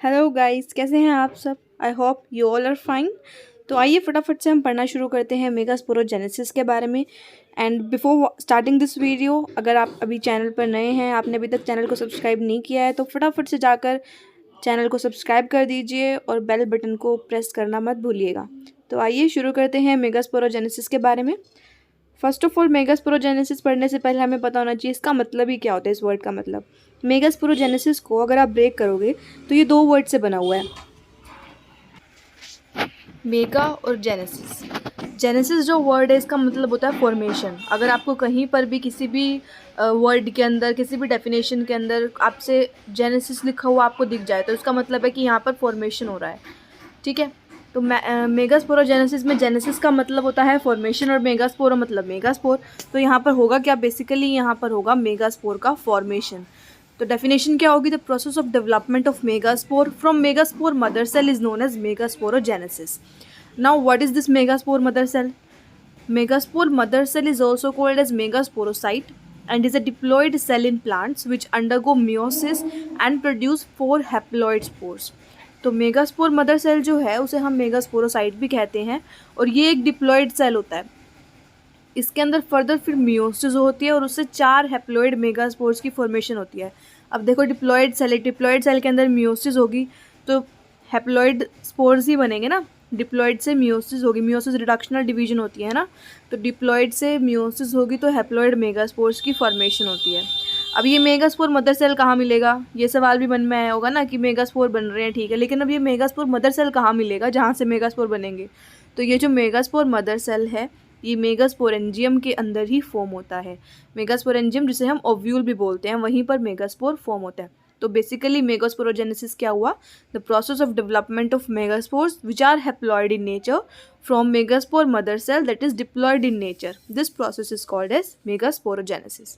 Hello guys, कैसे हैं आप सब। I hope you all are fine. तो आइए फटाफट से हम पढ़ना शुरू करते हैं मेगास्पोरोजेनेसिस के बारे में। And before starting this video, अगर आप अभी चैनल पर नए हैं, आपने अभी तक चैनल को सब्सक्राइब नहीं किया है, तो फटाफट से जाकर चैनल को सब्सक्राइब कर दीजिए और बेल बटन को प्रेस करना मत भूलिएगा। तो आइए शुरू करते हैं मेगास्पोरोजेनेसिस के बारे में। फर्स्ट ऑफ ऑल, मेगास्पोरोजेनेसिस पढ़ने से पहले हमें पता होना चाहिए इसका मतलब ही क्या होता है। इस वर्ड का मतलब, मेगास्पोरोजेनेसिस को अगर आप ब्रेक करोगे तो ये दो वर्ड से बना हुआ है, मेगा और जेनेसिस। जेनेसिस जो वर्ड है, इसका मतलब होता है फॉर्मेशन। अगर आपको कहीं पर भी किसी भी वर्ड के अंदर, किसी भी डेफिनेशन के अंदर आपसे जेनेसिस लिखा हुआ आपको दिख जाए, तो इसका मतलब है कि यहाँ पर फॉर्मेशन हो रहा है। ठीक है। तो मेगास्पोरोजेनेसिस में जेनेसिस का मतलब होता है फॉर्मेशन और मेगास्पोरो मतलब मेगास्पोर। तो यहाँ पर होगा क्या, बेसिकली यहाँ पर होगा मेगास्पोर का फॉर्मेशन। तो डेफिनेशन क्या होगी, the process of development of megaspore from megaspore mother cell is known as megasporogenesis. Now what is this megaspore mother cell? Megaspore mother cell is also called as megasporocyte and is a diploid cell in plants which undergo meiosis and produce 4 haploid spores. तो megaspore mother cell जो है उसे हम मेगास्पोरोसाइट भी कहते हैं और ये एक डिप्लॉइड सेल होता है। इसके अंदर फर्दर फिर मियोसिस होती है और उससे 4 हैप्लॉइड मेगास्पोर्स की फॉर्मेशन होती है। अब देखो, डिप्लॉइड सेल के अंदर मियोसिस होगी तो हैप्लॉइड स्पोर्स ही बनेंगे ना। डिप्लॉइड से मियोसिस होगी, मियोसिस रिडक्शनल डिवीजन होती है ना, तो डिप्लॉइड से मियोसिस होगी तो हैप्लॉइड मेगास्पोर्स की फॉर्मेशन होती है। अब ये मेगास्पोर मदर सेल कहाँ मिलेगा, ये सवाल भी मन में आया होगा ना कि मेगास्पोर बन रहे हैं, ठीक है, लेकिन अब ये मेगास्पोर मदर सेल कहाँ मिलेगा जहाँ से मेगास्पोर बनेंगे? तो ये जो मेगास्पोर मदर सेल है, ये मेगास्पोरेंजियम के अंदर ही फॉर्म होता है। मेगास्पोरेंजियम जिसे हम ओव्यूल भी बोलते हैं, वहीं पर मेगास्पोर फॉर्म होता है। तो बेसिकली मेगास्पोरोजेनेसिस क्या हुआ, the process of development of megaspores which are haploid in nature from megaspore mother cell that is diploid in nature. This process is called as megasporogenesis.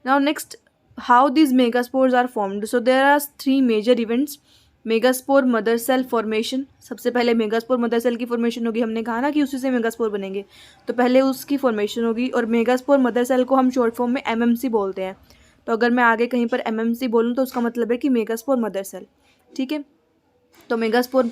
Now next, how these megaspores are formed? So there are 3 major events. Megaspore mother cell formation, सबसे पहले megaspore mother cell की formation होगी। हमने कहा ना कि उसी से मेगास्पोर बनेंगे, तो पहले उसकी फॉर्मेशन होगी। और मेगास्पोर मदर सेल को हम शॉर्ट फॉर्म में एमएमसी बोलते हैं। तो अगर मैं आगे कहीं पर एमएमसी बोलूँ तो उसका मतलब है कि मेगास्पोर मदर सेल। ठीक है। तो मेगास्पोर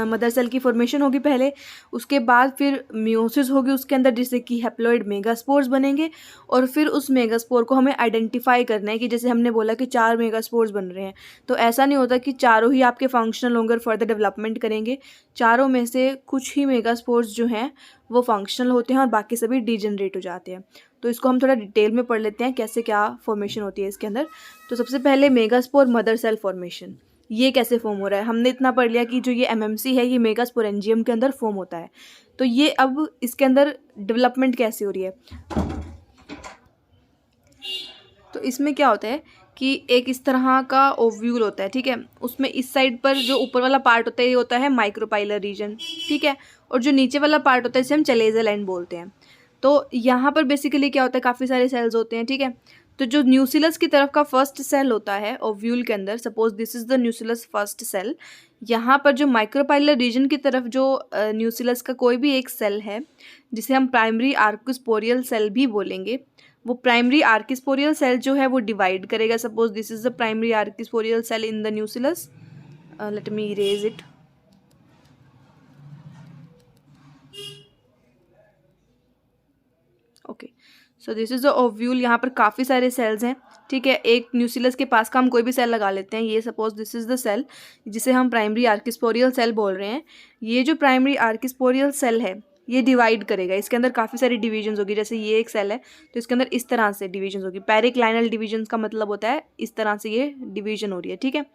मदर सेल की फॉर्मेशन होगी पहले, उसके बाद फिर मियोसिस होगी उसके अंदर, जिससे कि हैप्लॉइड मेगास्पोर्स बनेंगे। और फिर उस मेगास्पोर को हमें आइडेंटिफाई करना है कि जैसे हमने बोला कि 4 मेगास्पोर्स बन रहे हैं, तो ऐसा नहीं होता कि चारों ही आपके फंक्शनल होंगे और फर्दर डेवलपमेंट करेंगे। चारों में से कुछ ही मेगास्पोर्स जो हैं वो फंक्शनल होते हैं और बाकी सभी डिजेनरेट हो जाते हैं। तो इसको हम थोड़ा डिटेल में पढ़ लेते हैं कैसे क्या फॉर्मेशन होती है इसके अंदर। तो सबसे पहले मेगास्पोर मदर सेल फॉर्मेशन, ये कैसे फॉर्म हो रहा है। हमने इतना पढ़ लिया कि जो ये एमएमसी है ये मेगास्पोरेंजियम के अंदर फॉर्म होता है। तो ये अब इसके अंदर डेवलपमेंट कैसे हो रही है, तो इसमें क्या होता है कि एक इस तरह का ओव्यूल होता है, ठीक है। उसमें इस साइड पर जो ऊपर वाला पार्ट होता है ये होता है माइक्रोपाइलर रीजन, ठीक है। और जो नीचे वाला पार्ट होता है इसे हम चलेजल एंड बोलते हैं। तो यहाँ पर बेसिकली क्या होता है, काफ़ी सारे सेल्स होते हैं, ठीक है। तो जो न्यूसिलस की तरफ का फर्स्ट सेल होता है ओव्यूल के अंदर, suppose this is the nucellus first cell, यहाँ पर जो माइक्रोपाइलर रीजन की तरफ जो न्यूसिलस का कोई भी एक सेल है जिसे हम प्राइमरी आर्किस्पोरियल सेल भी बोलेंगे, वो प्राइमरी आर्किस्पोरियल सेल जो है वो डिवाइड करेगा। Suppose this is the primary archesporial cell in the nucellus, let me erase it. Okay, so this is the ovule. यहाँ पर काफ़ी सारे सेल्स हैं, ठीक है। एक न्यूसिलस के पास का हम कोई भी सेल लगा लेते हैं। ये suppose this is the cell जिसे हम प्राइमरी आर्किस्पोरियल सेल बोल रहे हैं। ये जो प्राइमरी आर्किस्पोरियल सेल है ये डिवाइड करेगा, इसके अंदर काफ़ी सारी डिवीजन्स होगी। जैसे ये एक सेल है तो इसके अंदर इस तरह से डिवीजन्स होगी। पेरिक्लाइनल डिवीजन्स का मतलब होता है इस तरह से ये डिवीजन हो रही है, ठीक है।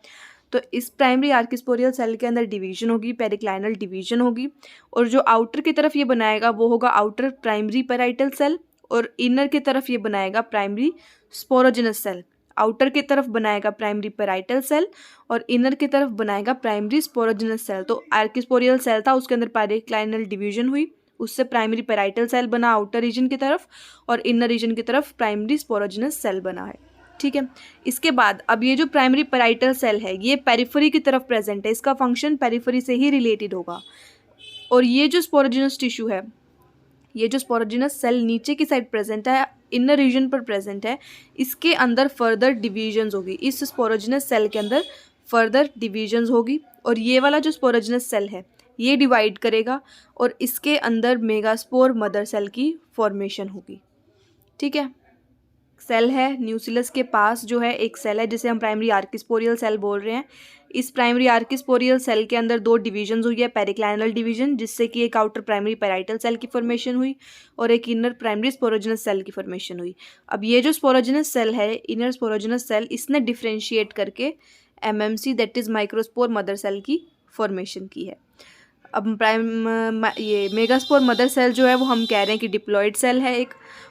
तो इस प्राइमरी आर्किस्पोरियल सेल के अंदर डिवीजन होगी, पेरिक्लाइनल डिवीजन होगी। और जो आउटर की तरफ ये बनाएगा वो होगा आउटर प्राइमरी पेराइटल सेल, और इनर की तरफ ये बनाएगा प्राइमरी स्पोरोजेनस सेल। आउटर की तरफ बनाएगा प्राइमरी पेराइटल सेल और इनर की तरफ बनाएगा प्राइमरी स्पोरोजेनस सेल। तो आर्किस्पोरियल सेल था, उसके अंदर पेरिक्लाइनल डिवीजन हुई, उससे प्राइमरी पेराइटल सेल बना आउटर रीजन की तरफ, और इनर रीजन की तरफ प्राइमरी स्पोरोजेनस सेल बना है, ठीक है। इसके बाद अब ये जो प्राइमरी पेराइटल सेल है ये पेरिफेरी की तरफ प्रेजेंट है, इसका फंक्शन पेरिफेरी से ही रिलेटेड होगा। और ये जो स्पोरोजेनस टिश्यू है, ये जो स्पोरोजेनस सेल नीचे की साइड प्रेजेंट है, इनर रीजन पर प्रेजेंट है, इसके अंदर फर्दर डिवीजन्स होगी। इस स्पोरोजेनस सेल के अंदर फर्दर डिविजन्स होगी और ये वाला जो स्पोरोजिनस सेल है ये डिवाइड करेगा और इसके अंदर मेगास्पोर मदर सेल की फॉर्मेशन होगी। ठीक है, सेल है न्यूक्लियस के पास जो है एक सेल है जिसे हम प्राइमरी आर्किस्पोरियल सेल बोल रहे हैं। इस प्राइमरी आर्किस्पोरियल सेल के अंदर दो डिवीजन्स हुई है, पेरिक्लाइनल डिवीजन जिससे कि एक आउटर प्राइमरी पैराइटल सेल की फॉर्मेशन हुई और एक इनर प्राइमरी स्पोरोजिनस सेल की फॉर्मेशन हुई। अब ये जो स्पोरोजिनस सेल है, इनर स्पोरोजिनस सेल, इसने डिफ्रेंशिएट करके MMC that is microspore mother cell की फॉर्मेशन की है। अब ये मेगास्पोर मदर सेल जो है वो हम कह रहे हैं कि डिप्लॉयड सेल है एक,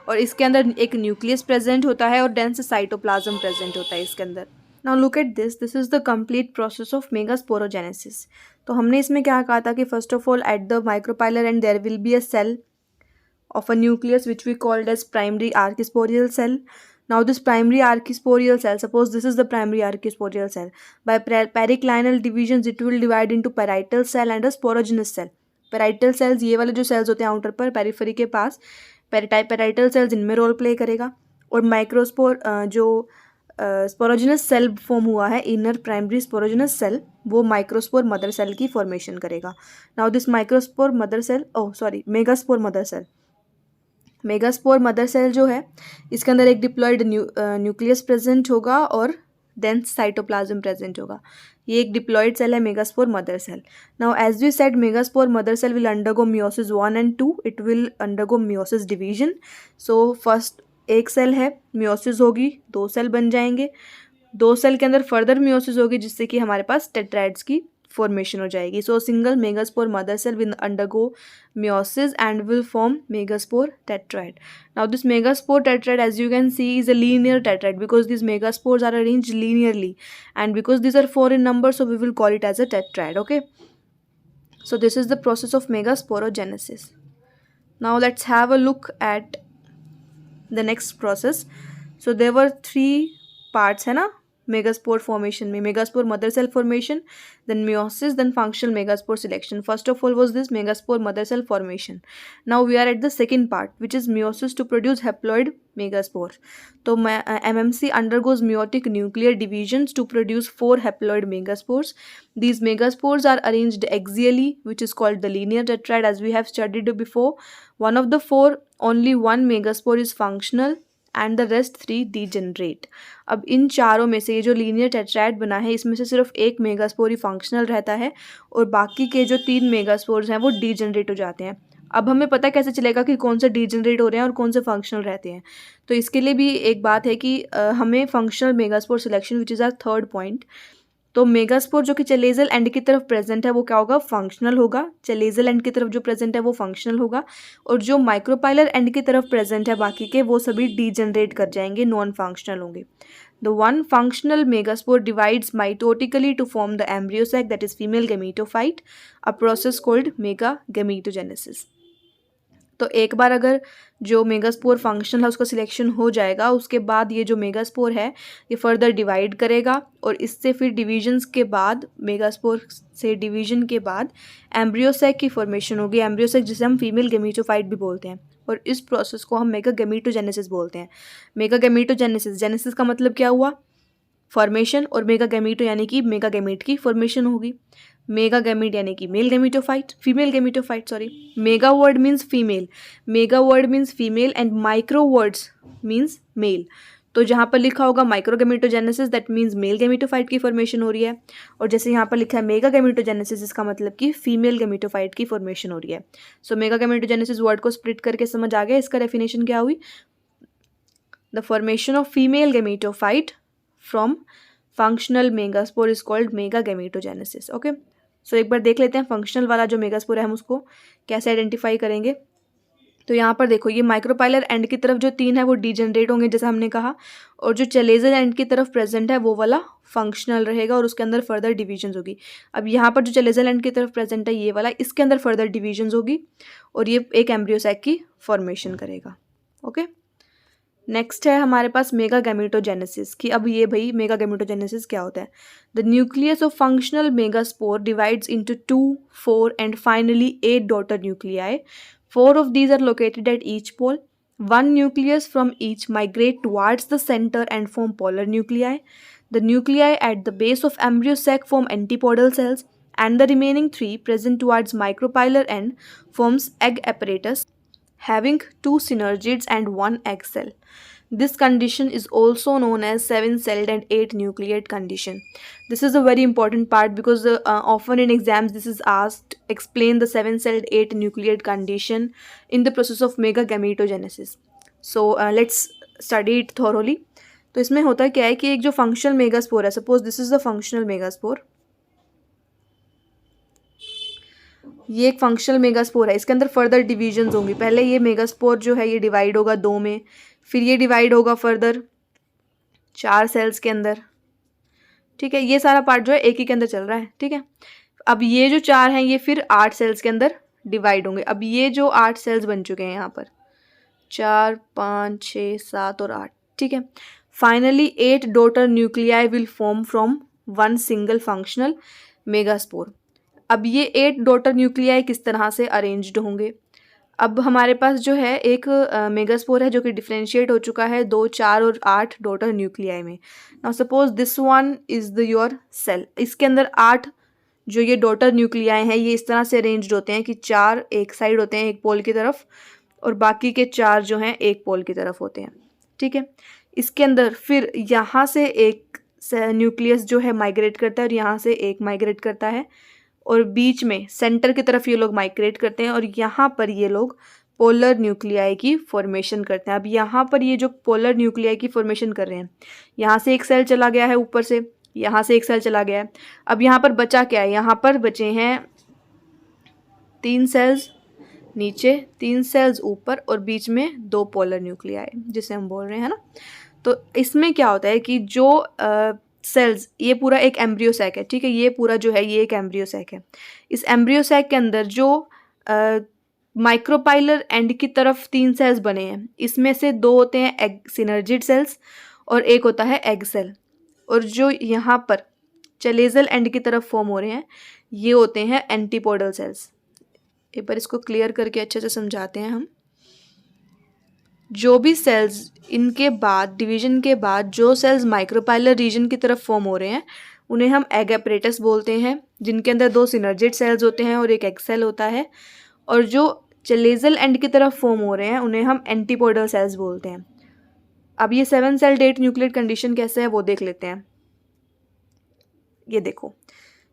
और इसके अंदर एक न्यूक्लियस प्रेजेंट होता है और डेंस साइटोप्लाज्म प्रेजेंट होता है इसके अंदर। Now look at this is the complete process of megasporogenesis. तो हमने इसमें क्या कहा था कि first of all at the micropylar end there will be a cell of a nucleus which we called as primary archisporial cell. Now this primary archisporial cell, suppose this is the primary archisporial cell, by periclinal divisions it will divide into parietal cell and a sporogenous cell. Parietal cells ये वाले जो cells होते हैं outer पर periphery के पास, parietal cells इनमें role play करेगा और माइक्रोस्पोर जो स्पोरोजिनस सेल फॉर्म हुआ है इनर प्राइमरी स्पोरोजिनस सेल, वो माइक्रोस्पोर मदर सेल की फॉर्मेशन करेगा। Now this microspore mother cell, megaspore mother cell, megaspore mother cell जो है इसके अंदर एक डिप्लॉयड न्यूक्लियस प्रेजेंट होगा और डेंस साइटोप्लाज्म प्रेजेंट होगा। ये एक डिप्लॉयड सेल है megaspore mother cell. Now as we said megaspore mother cell will undergo meiosis 1 and 2, it will undergo meiosis division. So first एक सेल है, मियोसिस होगी, 2 cell बन जाएंगे, 2 सेल के अंदर फर्दर मियोसिस होगी जिससे कि हमारे पास टेट्राइड्स की फॉर्मेशन हो जाएगी। So single megaspore mother cell will undergo meiosis and will form megaspore tetrad. Now this megaspore tetrad, as you can see, is a linear tetrad because these megaspores are arranged linearly, and because these are 4 in number, so we will call it as a tetrad. Okay, so this is the process of megasporogenesis. Now let's have a look at the next process. So there were 3 parts है ना megaspore formation में, megaspore mother cell formation, then meiosis, then functional megaspore selection. First of all was this megaspore mother cell formation. Now we are at the second part which is meiosis to produce haploid megaspore. तो MMC undergoes meiotic nuclear divisions to produce 4 haploid megaspores. These megaspores are arranged axially, which is called the linear tetrad, as we have studied before. One of the 4, only 1 megaspore is functional and the rest 3 degenerate. अब इन चारों में से ये जो linear टेट्राइड बना है इसमें से सिर्फ एक मेगास्पोर ही फंक्शनल रहता है और बाकी के जो 3 मेगास्पोर्स हैं वो डीजनरेट हो जाते हैं. अब हमें पता कैसे चलेगा कि कौन से डीजनरेट हो रहे हैं और कौन से फंक्शनल रहते हैं? तो इसके लिए भी एक बात है कि हमें functional megaspore selection which is our third point. तो मेगास्पोर जो कि चलेजल एंड की तरफ प्रेजेंट है वो क्या होगा? फंक्शनल होगा. चलेजल एंड की तरफ जो प्रेजेंट है वो फंक्शनल होगा और जो माइक्रोपाइलर एंड की तरफ प्रेजेंट है बाकी के वो सभी डीजनरेट कर जाएंगे, नॉन फंक्शनल होंगे. The one functional megaspore divides mitotically to form the embryo sac that is female gametophyte, a process called mega gametogenesis. तो एक बार अगर जो मेगास्पोर फंक्शनल है उसका सिलेक्शन हो जाएगा उसके बाद ये जो मेगास्पोर है ये फर्दर डिवाइड करेगा और इससे फिर डिवीजन्स के बाद, मेगास्पोर से डिवीजन के बाद एम्ब्रियोसैक की फॉर्मेशन होगी. एम्ब्रियोसैक जिसे हम फीमेल गैमीटोफाइट भी बोलते हैं और इस प्रोसेस को हम मेगा गैमीटोजेनेसिस बोलते हैं. मेगा गैमीटोजेनेसिस, जेनेसिस का मतलब क्या हुआ? फॉर्मेशन, और मेगा गैमीटो यानी कि मेगा गैमीट की फॉर्मेशन होगी. मेगा गैमीट यानी कि male gametophyte, female gametophyte, sorry. Mega word means female, mega word means female and micro words means male. तो जहाँ पर लिखा होगा micro gametogenesis that means male gametophyte की फॉर्मेशन हो रही है, और जैसे यहाँ पर लिखा है मेगा गैमीटोजेनेसिस इसका मतलब कि फीमेल गैमीटोफाइट की फॉर्मेशन हो रही है. सो मेगा गैमीटोजेनेसिस वर्ड को स्प्लिट करके समझ आ गया. इसका डेफिनेशन क्या हुई? The formation of female gametophyte from functional megaspore is called mega gametogenesis. Okay, so एक बार देख लेते हैं फंक्शनल वाला जो मेगास्पोर है हम उसको कैसे आइडेंटिफाई करेंगे. तो यहाँ पर देखो ये माइक्रोपाइलर एंड की तरफ जो 3 है वो डीजनरेट होंगे जैसा हमने कहा, और जो चलेजल एंड की तरफ प्रेजेंट है वो वाला फंक्शनल रहेगा और उसके अंदर फर्दर डिवीजन्स होगी. अब यहाँ पर जो चलेजल एंड की तरफ प्रेजेंट है ये वाला, इसके अंदर फर्दर डिवीजन्स होगी और ये एक एम्ब्रियोसैक की फॉर्मेशन करेगा. ओके, नेक्स्ट है हमारे पास मेगा गैमीटोजेनेसिस की. अब ये भाई मेगा गैमीटोजेनेसिस क्या होता है? The nucleus of functional megaspore divides into 2, 4 and finally 8 daughter nuclei. 4 of these are located at each pole. 1 nucleus from each migrate towards the center and form polar nuclei. The nuclei at the base of embryo sac form antipodal cells, and the remaining three present towards micropylar end forms egg apparatus having two synergids and one egg cell. This condition is also known as 7-celled and 8-nucleate condition. This is a very important part because often in exams this is asked, explain the 7-celled 8-nucleate condition in the process of megagametogenesis. So let's study it thoroughly. तो इसमें होता क्या है कि एक जो functional megaspore है, suppose this is the functional megaspore, ये एक फंक्शनल मेगास्पोर है, इसके अंदर फर्दर डिविजन्स होंगी. पहले ये मेगास्पोर जो है ये डिवाइड होगा 2 में, फिर ये डिवाइड होगा फर्दर 4 सेल्स के अंदर. ठीक है, ये सारा पार्ट जो है एक ही के अंदर चल रहा है. ठीक है, अब ये जो 4 हैं ये फिर 8 सेल्स के अंदर डिवाइड होंगे. अब ये जो 8 सेल्स बन चुके हैं यहाँ पर 4, 5, 6, 7 और 8. ठीक है, finally 8 daughter nuclei will form from one single functional megaspore. अब ये 8 डॉटर न्यूक्लियाई किस तरह से अरेंज्ड होंगे. अब हमारे पास जो है एक मेगास्पोर है जो कि डिफ्रेंशिएट हो चुका है 2, 4 और 8 डॉटर न्यूक्लियाई में. Now suppose this one is the your cell. इसके अंदर 8 जो ये डॉटर न्यूक्लियाई हैं ये इस तरह से अरेंज्ड होते हैं कि 4 एक साइड होते हैं एक पोल की तरफ और बाकी के 4 जो हैं एक पोल की तरफ होते हैं. ठीक है, इसके अंदर फिर यहाँ से एक न्यूक्लियस जो है माइग्रेट करता है और यहाँ से एक माइग्रेट करता है और बीच में सेंटर की तरफ ये लोग माइग्रेट करते हैं और यहाँ पर ये लोग पोलर न्यूक्लियाई की फॉर्मेशन करते हैं. अब यहाँ पर ये जो पोलर न्यूक्लियाई की फॉर्मेशन कर रहे हैं, यहाँ से एक सेल चला गया है ऊपर से, यहाँ से एक सेल चला गया है. अब यहाँ पर बचा क्या है, यहाँ पर बचे हैं 3 सेल्स नीचे, 3 सेल्स ऊपर और बीच में 2 पोलर न्यूक्लियाई जिसे हम बोल रहे हैं ना. तो इसमें क्या होता है कि जो सेल्स, ये पूरा एक एम्ब्रियो सैक है. ठीक है, ये पूरा जो है ये एक एम्ब्रियो सैक है. इस एम्ब्रियो सैक के अंदर जो माइक्रोपाइलर एंड की तरफ 3 सेल्स बने हैं, इसमें से 2 होते हैं एग सिनर्जिड सेल्स और एक होता है एग सेल. और जो यहाँ पर चलेजल एंड की तरफ फॉर्म हो रहे हैं ये होते हैं एंटीपोडल सेल्स. एक बार इसको क्लियर करके अच्छे से समझाते हैं हम. जो भी सेल्स इनके बाद डिवीजन के बाद जो सेल्स माइक्रोपाइलर रीजन की तरफ फॉर्म हो रहे हैं उन्हें हम एग apparatus बोलते हैं, जिनके अंदर 2 सिनर्जिड सेल्स होते हैं और एक एग सेल होता है. और जो चलेजल एंड की तरफ फॉर्म हो रहे हैं उन्हें हम एंटीपोडल सेल्स बोलते हैं. अब ये 7-celled 8-nucleate कंडीशन कैसे है वो देख लेते हैं. ये देखो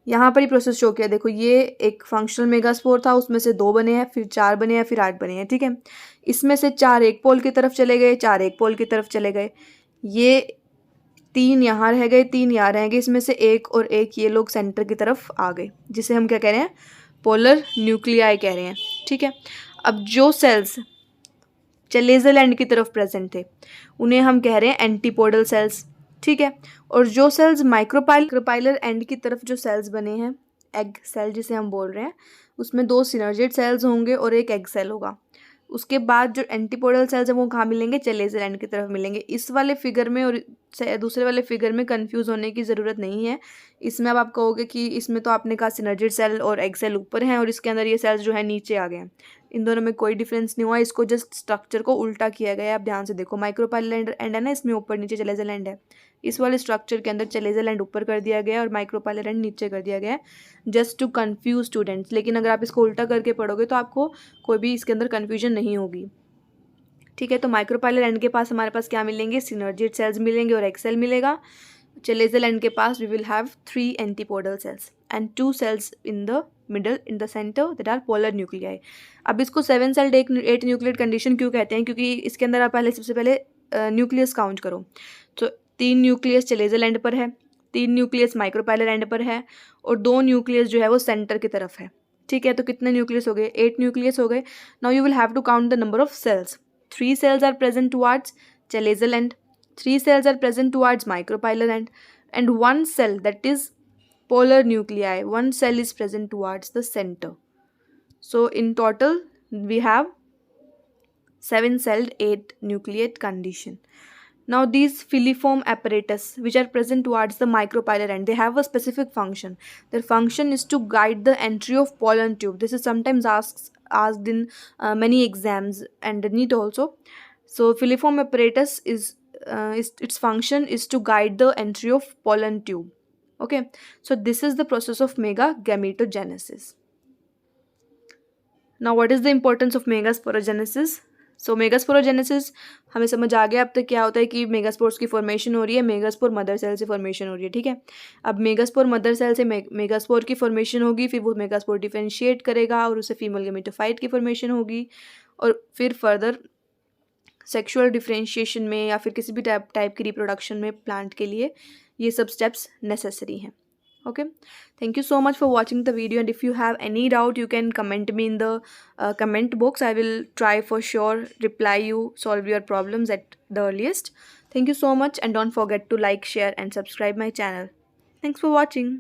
यहाँ पर ही प्रोसेस शो किया. देखो ये एक फंक्शनल मेगास्पोर था, उसमें से 2 बने हैं, फिर 4 बने हैं, फिर 8 बने हैं. ठीक है, इसमें से 4 एक पोल की तरफ चले गए, 4 एक पोल की तरफ चले गए, ये 3 यहाँ रह गए, 3 यहाँ रह गए, इसमें से एक और एक ये लोग सेंटर की तरफ आ गए जिसे हम क्या कह रहे हैं, पोलर न्यूक्लियाई कह रहे हैं. ठीक है, अब जो सेल्स चलेजल एंड की तरफ प्रेजेंट थे उन्हें हम कह रहे हैं एंटीपोडल सेल्स. ठीक है, और जो सेल्स माइक्रोपाइलर एंड की तरफ जो सेल्स बने हैं एग सेल जिसे हम बोल रहे हैं, उसमें 2 सिनर्जिड सेल्स होंगे और एक एग सेल होगा. उसके बाद जो एंटीपोडल सेल्स हैं वो कहाँ मिलेंगे, चलेजल एंड की तरफ मिलेंगे. इस वाले फिगर में और दूसरे वाले फिगर में कंफ्यूज होने की ज़रूरत नहीं है. इसमें अब आप कहोगे कि इसमें तो आपने कहा सिनर्जिड सेल और एग सेल ऊपर हैं और इसके अंदर ये सेल्स जो है नीचे आ गए हैं. इन दोनों में कोई डिफरेंस नहीं हुआ, इसको जस्ट स्ट्रक्चर को उल्टा किया गया है. आप ध्यान से देखो, माइक्रोपाइलर एंड है ना, इसमें ऊपर नीचे चलेजल एंड है. इस वाले स्ट्रक्चर के अंदर चलेजल एंड ऊपर कर दिया गया है और माइक्रोपाइलर एंड नीचे कर दिया गया है, जस्ट टू कंफ्यूज स्टूडेंट्स. लेकिन अगर आप इसको उल्टा करके पढ़ोगे तो आपको कोई भी इसके अंदर कन्फ्यूजन नहीं होगी. ठीक है, तो माइक्रोपाइलर एंड के पास हमारे पास क्या मिलेंगे, सिनर्जिड सेल्स मिलेंगे और एग सेल मिलेगा. चलेजल एंड के पास we will have 3 antipodal cells and 2 cells in the middle in the centre that are polar nuclei. अब इसको 7-celled 8-nucleate कंडीशन क्यों कहते हैं, क्योंकि इसके अंदर आप सबसे पहले न्यूक्लियस काउंट करो. तो 3 न्यूक्लियस चलेजल एंड पर है, 3 न्यूक्लियस माइक्रोपाइलर एंड पर है और 2 न्यूक्लियस जो है वो सेंटर की तरफ है. ठीक है, तो कितने न्यूक्लियस हो गए, 8 न्यूक्लियस हो गए. Now you will have to count the number of cells. 3 cells are present towards chalazial end, 3 cells are present towards micropylar end, and 1 cell, that is polar nuclei, 1 cell is present towards the center. So in total we have 7-celled 8-nucleate condition. Now these filiform apparatus which are present towards the micropylar end, they have a specific function. Their function is to guide the entry of pollen tube. This is sometimes asked in many exams and NEET also. So filiform apparatus is its function is to guide the entry of pollen tube. Okay, so this is the process of megagametogenesis. Now what is the importance of megasporogenesis? So megasporogenesis हमें समझ आ गया अब तक क्या होता है कि मेगास्पोर्स की फॉर्मेशन हो रही है, मेगास्पोर मदर सेल से फॉर्मेशन हो रही है, ठीक है। अब मेगास्पोर मदर सेल से मेगास्पोर की फॉर्मेशन होगी, फिर वो मेगास्पोर डिफरेंशिएट करेगा और उससे फीमेल गेमेटोफाइट की फॉर्मेशन होगी, और फिर फर्दर सेक्सुअल डिफरेंशिएशन में या फिर किसी भी टाइप की रिप्रोडक्शन में प्लांट के लिए ये सब स्टेप्स नेसेसरी हैं। Okay, thank you so much for watching the video, and if you have any doubt you can comment me in the comment box. I will try for sure reply you, solve your problems at the earliest. Thank you so much, and don't forget to like, share and subscribe my channel. Thanks for watching.